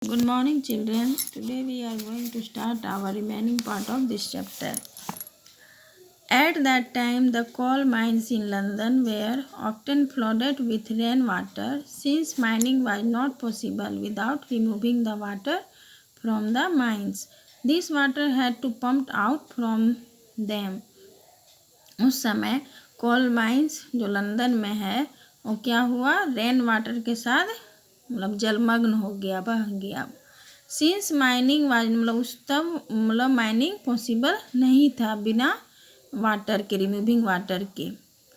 Good morning, children. Today we are going to start our remaining part of this chapter. At that time, the coal mines in London were often flooded with rainwater, since mining was not possible without removing the water from the mines. This water had to pumped out from them. उस समय coal mines जो London में है वो क्या हुआ, rain water के साथ मतलब जलमग्न हो गया, बह गया। सिंस माइनिंग वाज मतलब उस तब मतलब माइनिंग पॉसिबल नहीं था बिना वाटर के, रिमूविंग वाटर के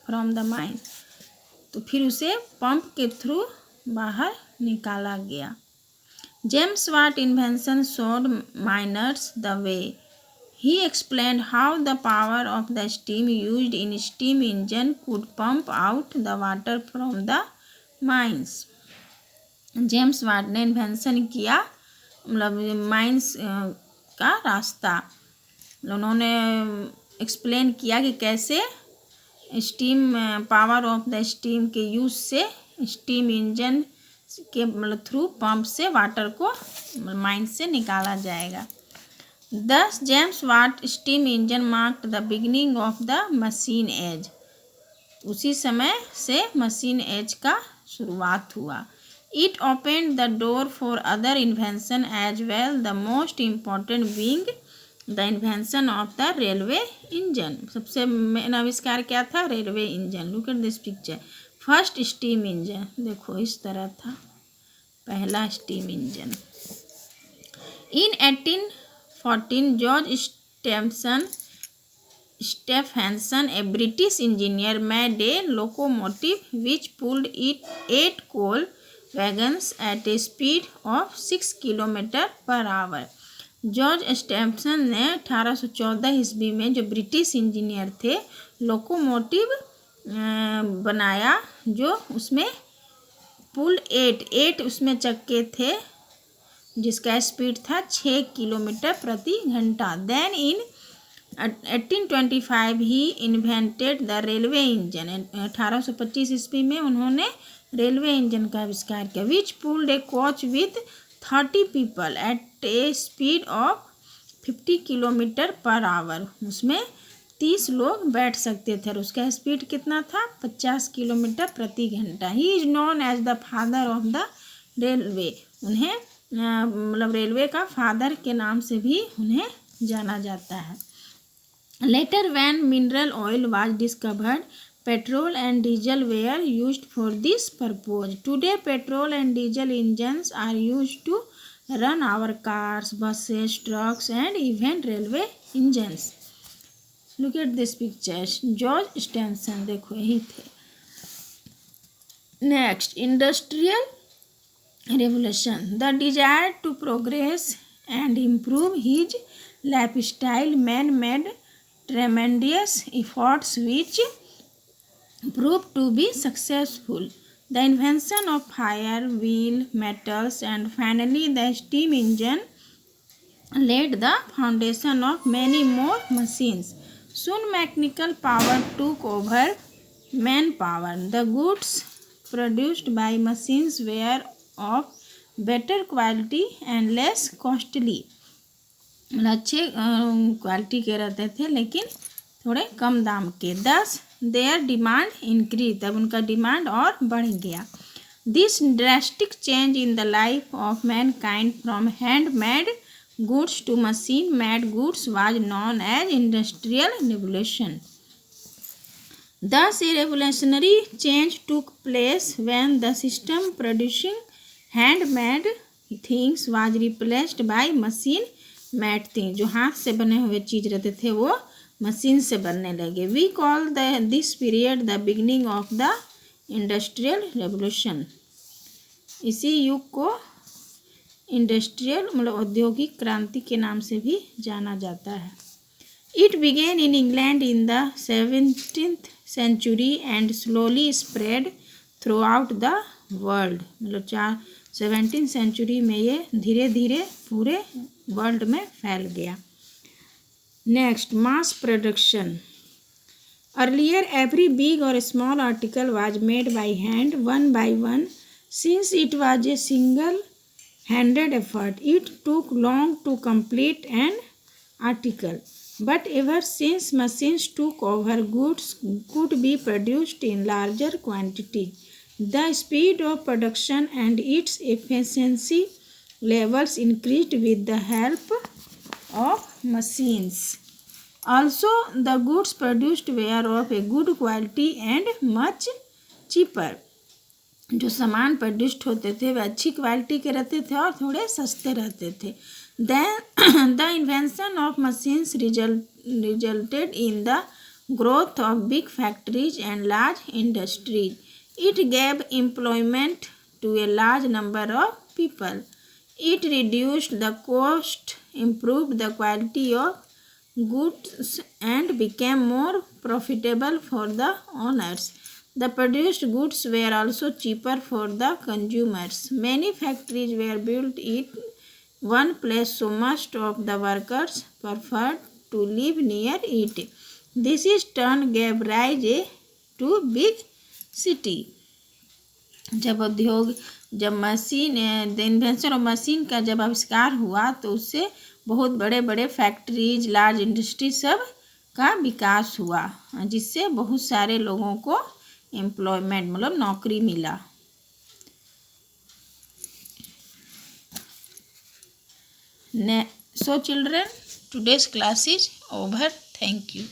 फ्रॉम द माइन। तो फिर उसे पंप के थ्रू बाहर निकाला गया। James Watt invention showed miners the way. He explained how the power of the steam used in steam engine could pump out the water from the mines. James Watt ने invention किया मतलब mines का रास्ता, उन्होंने explain किया कि कैसे steam power of the steam के यूज से स्टीम इंजन के मतलब थ्रू पंप से वाटर को माइन से निकाला जाएगा। Thus, James Watt steam engine marked the beginning of the machine age. उसी समय से मशीन एज का शुरुआत हुआ। It opened the door for other invention as well, the most important being the invention of the railway engine. सबसे main आविष्कार क्या था? Railway engine. Look at this picture. First steam engine देखो इस तरह था, पहला steam engine. In 1814, George Stephenson, a British engineer, made a locomotive which pulled 8 coal wagons at a speed of 6 km/h. George स्टेफसन ने 1814 ईस्वी में, जो ब्रिटिश इंजीनियर थे, लोकोमोटिव बनाया जो उसमें पुल 8 उसमें चक्के थे जिसका स्पीड था 6 किलोमीटर प्रति घंटा। Then in 1825 he invented the railway engine. 1825 ईस्वी में उन्होंने रेलवे इंजन का आविष्कार किया। Which pulled a coach with 30 people at a speed of 50 km/h। उसमें 30 लोग बैठ सकते थे और उसका स्पीड कितना था? 50 किलोमीटर प्रति घंटा। He is known as the father of the railway. उन्हें मतलब रेलवे का फादर के नाम से भी उन्हें जाना जाता है। Later when mineral oil was discovered, petrol and diesel were used for this purpose. Today petrol and diesel engines are used to run our cars, buses, trucks and even railway engines. Look at this pictures. George Stephenson देखो यही थे। Next, industrial revolution. The desire to progress and improve his lifestyle man made tremendous efforts which proved to be successful. The invention of fire, wheel, metals and finally the steam engine laid the foundation of many more machines. Soon mechanical power took over manpower. The goods produced by machines were of better quality and less costly. मतलब अच्छे quality के रहते थे लेकिन थोड़े कम दाम के। Thus their demand increased, तब उनका डिमांड और बढ़ गया। This drastic change in the life of mankind from handmade goods to machine-made goods was known as industrial revolution. Thus a revolutionary change took place when the system producing handmade things was replaced by machine made things. जो हाथ से बने हुए चीज़ रहते थे वो machine से बनने लगे। We call this period the beginning of the industrial revolution. इसी युग को इंडस्ट्रियल मतलब औद्योगिक क्रांति के नाम से भी जाना जाता है। It began in England in the 17th century and slowly spread throughout the world. मतलब 17th सेंचुरी में ये धीरे धीरे पूरे वर्ल्ड में फैल गया। Next, mass production. Earlier every big और small article was made by hand one by one, since it was a single handed effort. It took long to complete an article, but ever since machines took over, goods could be produced in larger quantities. The speed of production and its efficiency levels increased with the help of machines. Also, the goods produced were of a good quality and much cheaper. जो सामान produced होते थे वे अच्छी quality के रहते थे और थोड़े सस्ते रहते थे. Then the invention of machines resulted in the growth of big factories and large industries. It gave employment to a large number of people. It reduced the cost, improved the quality of goods, and became more profitable for the owners. The produced goods were also cheaper for the consumers. Many factories were built in one place, so most of the workers preferred to live near it. This in turn gave rise to big city. जब machine the invention of machine का जब आविष्कार हुआ तो उससे बहुत बड़े बड़े फैक्ट्रीज, लार्ज इंडस्ट्री सब का विकास हुआ, जिससे बहुत सारे लोगों को एम्प्लॉयमेंट मतलब नौकरी मिला. So children, today's class is over. Thank you.